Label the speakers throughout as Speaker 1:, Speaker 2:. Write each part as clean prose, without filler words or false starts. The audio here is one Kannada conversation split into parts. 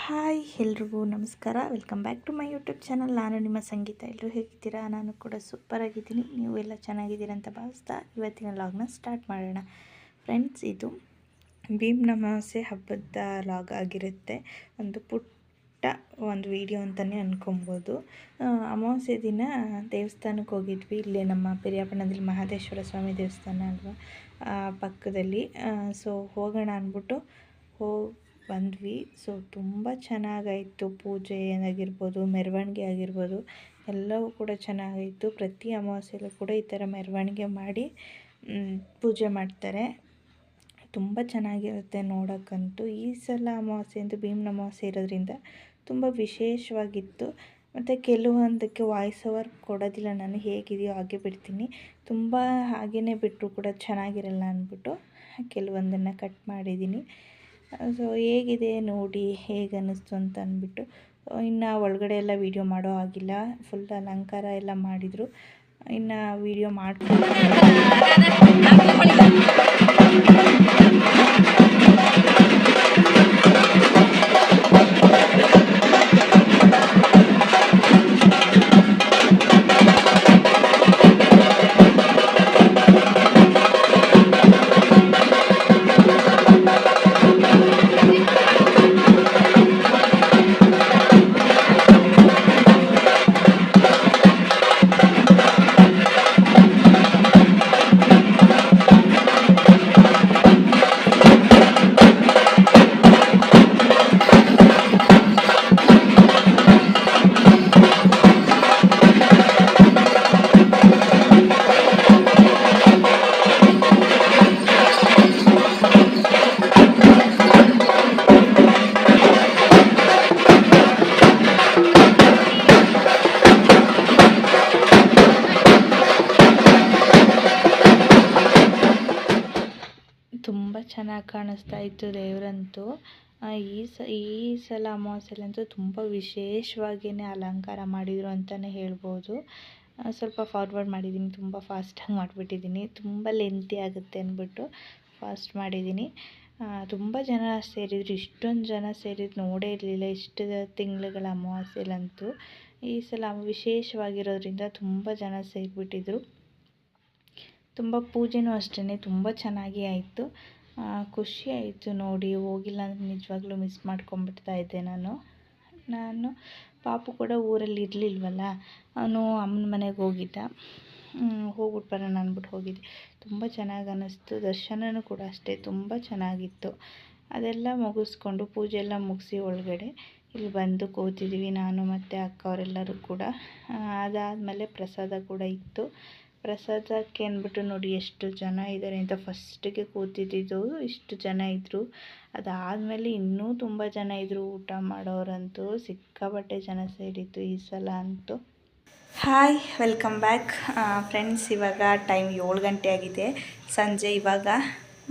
Speaker 1: ಹಾಯ್ ಎಲ್ರಿಗೂ ನಮಸ್ಕಾರ. Welcome back to my YouTube channel. ನಾನು ನಿಮ್ಮ ಸಂಗೀತ. ಎಲ್ಲರೂ ಹೇಗಿದ್ದೀರಾ? ನಾನು ಕೂಡ ಸೂಪರಾಗಿದ್ದೀನಿ. ನೀವು ಎಲ್ಲ ಚೆನ್ನಾಗಿದ್ದೀರಾ ಅಂತ ಭಾವಿಸ್ತಾ ಇವತ್ತಿನ ಲಾಗ್ನ ಸ್ಟಾರ್ಟ್ ಮಾಡೋಣ. ಫ್ರೆಂಡ್ಸ್, ಇದು ಭೀಮ್ ಅಮಾವಾಸ್ಯೆ ಹಬ್ಬದ ಲಾಗ್ ಆಗಿರುತ್ತೆ. ಒಂದು ಪುಟ್ಟ ಒಂದು ವಿಡಿಯೋ ಅಂತಲೇ ಅಂದ್ಕೊಬೋದು. ಅಮಾವಾಸ್ಯೆ ದಿನ ದೇವಸ್ಥಾನಕ್ಕೆ ಹೋಗಿದ್ವಿ. ಇಲ್ಲೇ ನಮ್ಮ ಪಿರಿಯಾಪಟ್ಟಣದಲ್ಲಿ ಮಹದೇಶ್ವರ ಸ್ವಾಮಿ ದೇವಸ್ಥಾನ ಅಲ್ವಾ, ಪಕ್ಕದಲ್ಲಿ. ಸೊ ಹೋಗೋಣ ಅಂದ್ಬಿಟ್ಟು ಬಂದ್ವಿ. ಸೊ ತುಂಬ ಚೆನ್ನಾಗಾಯಿತು. ಪೂಜೆ ಏನಾಗಿರ್ಬೋದು, ಮೆರವಣಿಗೆ ಆಗಿರ್ಬೋದು, ಎಲ್ಲವೂ ಕೂಡ ಚೆನ್ನಾಗಾಯಿತು. ಪ್ರತಿ ಅಮಾವಾಸ್ಯೆಯಲ್ಲೂ ಕೂಡ ಈ ಥರ ಮೆರವಣಿಗೆ ಮಾಡಿ ಪೂಜೆ ಮಾಡ್ತಾರೆ. ತುಂಬ ಚೆನ್ನಾಗಿರುತ್ತೆ ನೋಡೋಕ್ಕಂತೂ. ಈ ಸಲ ಅಮಾವಾಸ್ಯೆ ಅಂತೂ ಭೀಮನ ಅಮಾವಾಸ್ಯೆ ಇರೋದ್ರಿಂದ ತುಂಬ ವಿಶೇಷವಾಗಿತ್ತು. ಮತ್ತು ಕೆಲವೊಂದಕ್ಕೆ ವಾಯ್ಸ್ ಓವರ್ ಕೊಡೋದಿಲ್ಲ, ನಾನು ಹೇಗಿದೆಯೋ ಹಾಗೆ ಬಿಡ್ತೀನಿ. ತುಂಬ ಹಾಗೇ ಬಿಟ್ಟರು ಕೂಡ ಚೆನ್ನಾಗಿರಲ್ಲ ಅಂದ್ಬಿಟ್ಟು ಕೆಲವೊಂದನ್ನು ಕಟ್ ಮಾಡಿದ್ದೀನಿ. ಸೊ ಹೇಗಿದೆ ನೋಡಿ, ಹೇಗೆ ಅನ್ನಿಸ್ತು ಅಂತ ಅಂದ್ಬಿಟ್ಟು. ಇನ್ನು ಒಳಗಡೆ ಎಲ್ಲ ವೀಡಿಯೋ ಮಾಡೋ ಆಗಿಲ್ಲ, ಫುಲ್ ಅಲಂಕಾರ ಎಲ್ಲ ಮಾಡಿದರು. ಇನ್ನು ವೀಡಿಯೋ ಮಾಡ್ಕೊಂಡು ತುಂಬ ಚೆನ್ನಾಗಿ ಕಾಣಿಸ್ತಾ ಇತ್ತು ದೇವರಂತೂ. ಈ ಸಲ ಅಮಾವಾಸ್ಯೆಲಂತೂ ತುಂಬ ವಿಶೇಷವಾಗಿಯೇ ಅಲಂಕಾರ ಮಾಡಿದರು ಅಂತಲೇ ಹೇಳ್ಬೋದು. ಸ್ವಲ್ಪ ಫಾರ್ವರ್ಡ್ ಮಾಡಿದ್ದೀನಿ, ತುಂಬ ಫಾಸ್ಟಾಗಿ ಮಾಡಿಬಿಟ್ಟಿದ್ದೀನಿ. ತುಂಬ ಲೆಂತಿ ಆಗುತ್ತೆ ಅಂದ್ಬಿಟ್ಟು ಫಾಸ್ಟ್ ಮಾಡಿದ್ದೀನಿ. ತುಂಬ ಜನ ಸೇರಿದ್ರು. ಇಷ್ಟೊಂದು ಜನ ಸೇರಿದ್ದು ನೋಡೇ ಇರಲಿಲ್ಲ ಇಷ್ಟು ತಿಂಗಳುಗಳ ಅಮಾವಾಸ್ಯೆಲಂತೂ. ಈ ಸಲ ವಿಶೇಷವಾಗಿರೋದ್ರಿಂದ ತುಂಬ ಜನ ಸೇರಿಬಿಟ್ಟಿದ್ರು. ತುಂಬ ಪೂಜೆನೂ ಅಷ್ಟೇ ತುಂಬ ಚೆನ್ನಾಗಿ ಆಯಿತು. ಖುಷಿ ಆಯಿತು ನೋಡಿ. ಹೋಗಿಲ್ಲ ಅಂದರೆ ನಿಜವಾಗ್ಲೂ ಮಿಸ್ ಮಾಡ್ಕೊಂಬಿಡ್ತಾ ಇದ್ದೆ ನಾನು. ಪಾಪು ಕೂಡ ಊರಲ್ಲಿ ಇರಲಿಲ್ವಲ್ಲ, ಅವನು ಅಮ್ಮನ ಮನೆಗೆ ಹೋಗಿದ್ದ. ಹೋಗ್ಬಿಟ್ಟು ಬರೋಣ ಅಂದ್ಬಿಟ್ಟು ಹೋಗಿದ್ದೆ. ತುಂಬ ಚೆನ್ನಾಗಿ ಅನ್ನಿಸ್ತು. ದರ್ಶನವೂ ಕೂಡ ಅಷ್ಟೇ ತುಂಬ ಚೆನ್ನಾಗಿತ್ತು. ಅದೆಲ್ಲ ಮುಗಿಸ್ಕೊಂಡು ಪೂಜೆ ಎಲ್ಲ ಮುಗಿಸಿ ಒಳಗಡೆ ಇಲ್ಲಿ ಬಂದು ಕೂತಿದ್ದೀವಿ, ನಾನು ಮತ್ತು ಅಕ್ಕ ಅವರೆಲ್ಲರೂ ಕೂಡ. ಅದಾದಮೇಲೆ ಪ್ರಸಾದ ಕೂಡ ಇತ್ತು. ಪ್ರಸಾದಕ್ಕೆ ಅಂದ್ಬಿಟ್ಟು ನೋಡಿ ಎಷ್ಟು ಜನ ಇದ್ದಾರೆ ಅಂತ. ಫಸ್ಟಿಗೆ ಕೂತಿದ್ದು ಇಷ್ಟು ಜನ ಇದ್ದರು. ಅದಾದಮೇಲೆ ಇನ್ನೂ ತುಂಬ ಜನ ಇದ್ದರು. ಊಟ ಮಾಡೋರಂತೂ ಸಿಕ್ಕಾಪಟ್ಟೆ ಜನ ಸೇರಿತ್ತು ಈ ಸಲ ಅಂತೂ. Hi, welcome back friends. ಇವಾಗ ಟೈಮ್ 7 ಗಂಟೆ ಆಗಿದೆ ಸಂಜೆ. ಇವಾಗ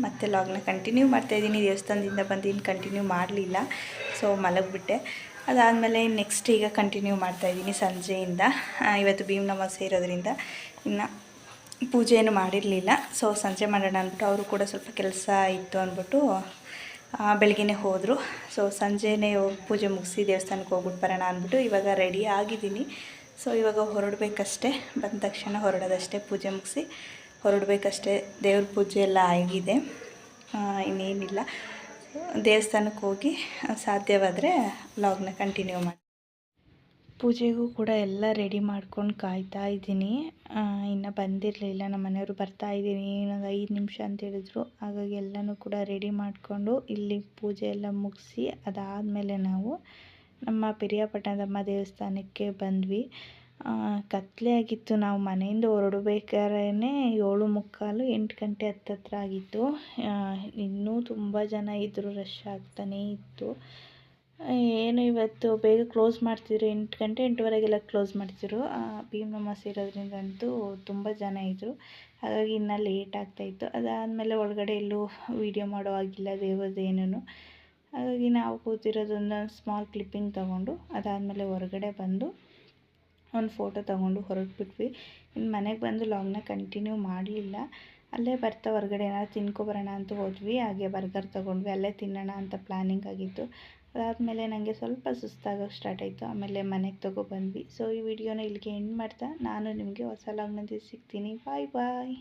Speaker 1: ಮತ್ತೆ ಲಾಗ್ನ ಕಂಟಿನ್ಯೂ ಮಾಡ್ತಾಯಿದ್ದೀನಿ. ದೇವಸ್ಥಾನದಿಂದ ಬಂದು ಇನ್ನು ಕಂಟಿನ್ಯೂ ಮಾಡಲಿಲ್ಲ, ಸೊ ಮಲಗಿಬಿಟ್ಟೆ. ಅದಾದಮೇಲೆ ನೆಕ್ಸ್ಟ್ ಈಗ ಕಂಟಿನ್ಯೂ ಮಾಡ್ತಾಯಿದ್ದೀನಿ ಸಂಜೆಯಿಂದ. ಇವತ್ತು ಭೀಮನ ಅಮಾವಾಸ್ಯೆ ಇರೋದ್ರಿಂದ ಇನ್ನು ಪೂಜೆ ಏನು ಮಾಡಿರಲಿಲ್ಲ. ಸೊ ಸಂಜೆ ಮಾಡೋಣ ಅಂದ್ಬಿಟ್ಟು ಅವರು ಕೂಡ ಸ್ವಲ್ಪ ಕೆಲಸ ಇತ್ತು ಅಂದ್ಬಿಟ್ಟು ಬೆಳಗ್ಗೆನೇ ಹೋದರು. ಸೊ ಸಂಜೆನೇ ಪೂಜೆ ಮುಗಿಸಿ ದೇವಸ್ಥಾನಕ್ಕೆ ಹೋಗ್ಬಿಟ್ಟು ಬರೋಣ ಅಂದ್ಬಿಟ್ಟು ಇವಾಗ ರೆಡಿ ಆಗಿದ್ದೀನಿ. ಸೊ ಇವಾಗ ಹೊರಡಬೇಕಷ್ಟೆ, ಬಂದ ತಕ್ಷಣ ಹೊರಡೋದಷ್ಟೇ. ಪೂಜೆ ಮುಗಿಸಿ ಹೊರಡಬೇಕಷ್ಟೇ. ದೇವ್ರ ಪೂಜೆ ಎಲ್ಲ ಆಗಿದೆ, ಇನ್ನೇನಿಲ್ಲ. ದೇವಸ್ಥಾನಕ್ಕೆ ಹೋಗಿ ಸಾಧ್ಯವಾದರೆ ವ್ಲಾಗ್ನ ಕಂಟಿನ್ಯೂ ಮಾಡಿ. ಪೂಜೆಗೂ ಕೂಡ ಎಲ್ಲ ರೆಡಿ ಮಾಡ್ಕೊಂಡು ಕಾಯ್ತಾ ಇದ್ದೀನಿ. ಇನ್ನು ಬಂದಿರಲಿಲ್ಲ, ನಮ್ಮ ಮನೆಯವರು ಬರ್ತಾಯಿದ್ದೀನಿ ಇನ್ನೊಂದು 5 ನಿಮಿಷ ಅಂತ ಹೇಳಿದ್ರು. ಹಾಗಾಗಿ ಎಲ್ಲನೂ ಕೂಡ ರೆಡಿ ಮಾಡಿಕೊಂಡು ಇಲ್ಲಿ ಪೂಜೆ ಎಲ್ಲ ಮುಗಿಸಿ ಅದಾದಮೇಲೆ ನಾವು ನಮ್ಮ ಪಿರಿಯಾಪಟ್ಟಣದಮ್ಮ ದೇವಸ್ಥಾನಕ್ಕೆ ಬಂದ್ವಿ. ಕತ್ತಲೆ ಆಗಿತ್ತು. ನಾವು ಮನೆಯಿಂದ ಹೊರಡಬೇಕಾದ್ರೆ 7:45 8 ಗಂಟೆ ಹತ್ತತ್ರ ಆಗಿತ್ತು. ಇನ್ನೂ ತುಂಬ ಜನ ಇದ್ದರು, ರಶ್ ಆಗ್ತಾನೇ ಇತ್ತು. ಏನು ಇವತ್ತು ಬೇಗ ಕ್ಲೋಸ್ ಮಾಡ್ತಿದ್ರು, 8 ಗಂಟೆ 8:15 ಕ್ಲೋಸ್ ಮಾಡ್ತಿದ್ರು. ಭೀಮನ ಅಮಾವಾಸ್ಯೆ ಇರೋದ್ರಿಂದ ಅಂತೂ ತುಂಬ ಜನ ಇದ್ದರು, ಹಾಗಾಗಿ ಇನ್ನೂ ಲೇಟ್ ಆಗ್ತಾಯಿತ್ತು. ಅದಾದಮೇಲೆ ಒಳಗಡೆ ಎಲ್ಲೂ ವೀಡಿಯೋ ಮಾಡೋ ಆಗಿಲ್ಲ ದೇವರದೇನೂ. ಹಾಗಾಗಿ ನಾವು ಕೂತಿರೋದೊಂದು ಸ್ಮಾಲ್ ಕ್ಲಿಪ್ಪಿಂಗ್ ತೊಗೊಂಡು ಅದಾದಮೇಲೆ ಹೊರಗಡೆ ಬಂದು ಒಂದು ಫೋಟೋ ತೊಗೊಂಡು ಹೊರಟ್ಬಿಟ್ವಿ. ಇನ್ನು ಮನೆಗೆ ಬಂದು ಲಾಗ್ನ ಕಂಟಿನ್ಯೂ ಮಾಡಲಿಲ್ಲ. ಅಲ್ಲೇ ಬರ್ತಾ ಹೊರಗಡೆ ಏನಾದ್ರು ತಿನ್ಕೊಬರೋಣ ಅಂತ ಹೋದ್ವಿ. ಹಾಗೆ ಬರ್ಗರ್ ತೊಗೊಂಡ್ವಿ, ಅಲ್ಲೇ ತಿನ್ನೋಣ ಅಂತ ಪ್ಲ್ಯಾನಿಂಗ್ ಆಗಿತ್ತು. ಅದಾದಮೇಲೆ ನನಗೆ ಸ್ವಲ್ಪ ಸುಸ್ತಾಗೋಕ್ಕೆ ಸ್ಟಾರ್ಟ್ ಆಯಿತು. ಆಮೇಲೆ ಮನೆಗೆ ತೊಗೊಬಂದ್ವಿ. ಸೊ ಈ ವಿಡಿಯೋನ ಇಲ್ಲಿಗೆ ಎಂಡ್ ಮಾಡ್ತಾ ನಾನು ನಿಮಗೆ ಹೊಸ ಲಾಗ್ನೊಂದಿಗೆ ಸಿಗ್ತೀನಿ. ಬಾಯ್ ಬಾಯ್.